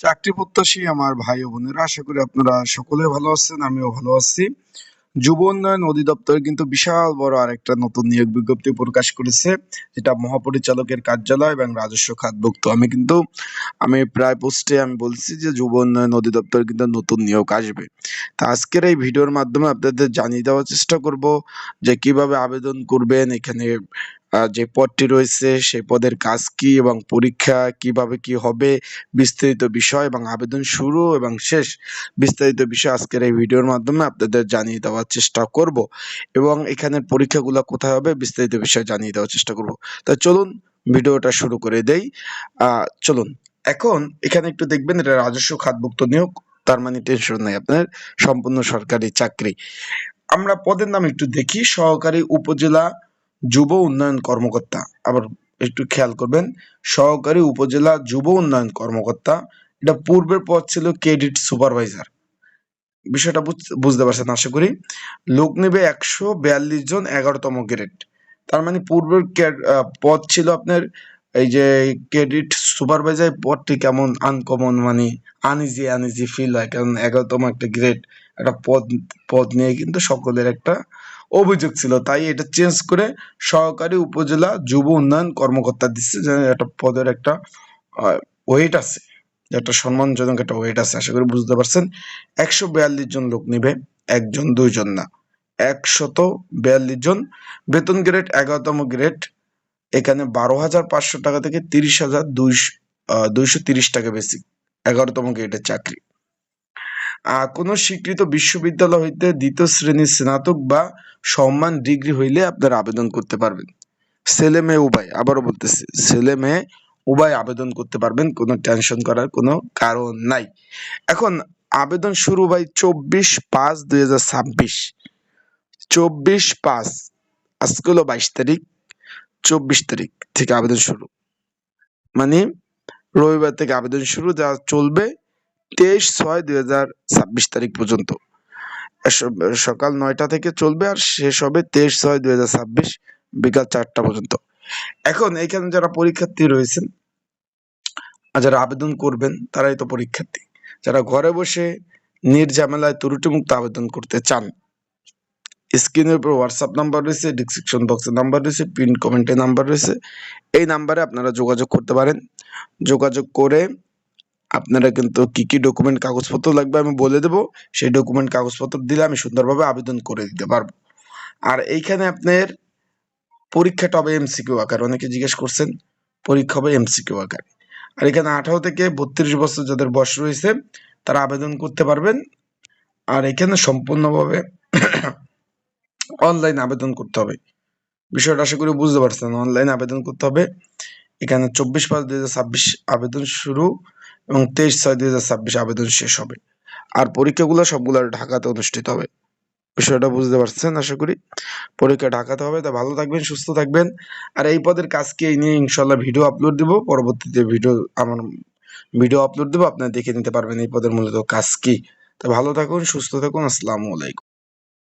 চাকরি প্রত্যাশী আমার ভাই ও বোনেরা, আশা করি আপনারা সকলে ভালো আছেন, আমিও ভালো আছি। যুব উন্নয়ন অধিদপ্তর কিন্তু বিশাল বড় আরেকটা নতুন নিয়োগ বিজ্ঞপ্তি প্রকাশ করেছে, যেটা মহাপরিচালকের কার্যালয় এবং রাজস্ব খাতভুক্ত। আমি প্রায় পোস্টে আমি বলছি যে যুব উন্নয়ন অধিদপ্তর কিন্তু নতুন নিয়োগ আসবে। তা আজকের এই ভিডিওর মাধ্যমে আপনাদের জানিয়ে দেওয়ার চেষ্টা করব যে কিভাবে আবেদন করবেন, এখানে যে পদটি রয়েছে সেই পদের কাজ কি এবং পরীক্ষা কিভাবে কি হবে, বিস্তারিত বিষয় এবং আবেদন শুরু এবং শেষ বিস্তারিত বিষয় আজকের এই ভিডিওর মাধ্যমে আপনাদের জানিয়ে দেওয়ার চেষ্টা করব এবং এখানের পরীক্ষাগুলো কোথায় হবে বিস্তারিত বিষয় জানিয়ে দেওয়ার চেষ্টা করব। তা চলুন ভিডিওটা শুরু করে দেই। চলুন এখন এখানে একটু দেখবেন, এটা রাজস্ব খাতভুক্ত নিয়োগ, তার মানে টেনশন নেই, আপনার সম্পূর্ণ সরকারি চাকরি। আমরা পদের নাম একটু দেখি, সহকারী উপজেলা যুব উন্নয়ন কর্মকর্তা। আবার একটু খেয়াল করবেন, সহকারী উপজেলা যুব উন্নয়ন কর্মকর্তা। এটা পূর্বের পদ ছিল ক্রেডিট সুপারভাইজার। বিষয়টা বুঝতে পারছেন আশা করি। লোক নেবে 142 জন, 11তম গ্রেড। তার মানে পূর্বের পদ ছিল আপনার এই যে ক্রেডিট সুপারভাইজার পদটি কেমন আনকমন, মানে আনইজি ফিল হয়, কারণ 11তম একটা গ্রেড একটা পদ নিয়ে কিন্তু সকলের একটা অভিযোগ ছিল, তাই এটা চেঞ্জ করে সহকারী উপজেলা যুব উন্নয়ন কর্মকর্তা দিচ্ছে, যে একটা পদের একটা ওয়েট আছে, একটা সম্মানজনক একটা ওয়েট আছে। আশা করি বুঝতে পারছেন। 142 জন লোক নিবে, একজন দুইজন না, 142 জন। বেতন গ্রেড 11তম গ্রেড। এখানে 12,500 টাকা থেকে 30,230 টাকা বেসিক, 11তম গ্রেডের চাকরি। কোনো স্বীকৃত বিশ্ববিদ্যালয় হইতে দ্বিতীয় শ্রেণীর স্নাতক বা সম্মান ডিগ্রি হইলে আপনারা আবেদন করতে পারবেন। ছেলে মেয়ে উভয়, আবারও বলতেছি, ছেলে মেয়ে উভয় আবেদন করতে পারবেন, কোনো টেনশন করার কোনো কারণ নাই। এখন আবেদন শুরু ভাই 24/5/2026, 24/5, আজকে হলো 22 তারিখ, 24 তারিখ থেকে আবেদন শুরু, মানে রবিবার থেকে আবেদন শুরু, যা চলবে 23/6/2026 তারিখ পর্যন্ত। সকাল 9টা থেকে চলবে আর শেষ হবে 23/6/2026 বিকাল 4টা পর্যন্ত। এখন এইখানে যারা পরীক্ষার্থী রয়েছেন, যারা আবেদন করবেন তারাই তো পরীক্ষার্থী। যারা ঘরে বসে নির্ঝামেলায় ত্রুটিমুক্ত আবেদন করতে চান, স্ক্রিনের উপর হোয়াটসঅ্যাপ নাম্বার রয়েছে, ডিসক্রিপশন বক্সে নাম্বার রয়েছে, পিন কমেন্টে নাম্বার রয়েছে, এই নাম্বারে আপনারা যোগাযোগ করতে পারেন। যোগাযোগ করে আপনারা কিন্তু কি কি ডকুমেন্ট কাগজপত্র লাগবে আমি বলে দেবো, সেই ডকুমেন্ট কাগজপত্র দিলে আমি সুন্দরভাবে আবেদন করে দিতে পারবো। আর এইখানে আপনার পরীক্ষাটা হবে এমসিকিউ আকার, অনেকে জিজ্ঞেস করছেন, পরীক্ষা হবে এমসিকিউ আকার। আর এখানে 18 থেকে 32 বছর যাদের বয়স রয়েছে তারা আবেদন করতে পারবেন। আর এখানে সম্পূর্ণভাবে অনলাইন আবেদন করতে হবে। বিষয়টা আশা করি বুঝতে পারছেন, অনলাইন আবেদন করতে হবে। এখানে 24/5/2026 আবেদন শুরু এবং 23/6/2026 আবেদন শেষ হবে। আর পরীক্ষাগুলো সবগুলো ঢাকাতে অনুষ্ঠিত হবে। বিষয়টা বুঝতে পারছেন আশা করি। পরীক্ষা ঢাকাতে হবে। তা ভালো থাকবেন, সুস্থ থাকবেন। আর এই পদের কাজ কি, এই নিয়ে ইনশাল্লাহ ভিডিও আপলোড দিব, পরবর্তীতে আমার ভিডিও আপলোড দেবো, আপনারা দেখে নিতে পারবেন এই পদের মূলত কাজ কি। তা ভালো থাকুন, সুস্থ থাকুন, আসসালামু আলাইকুম।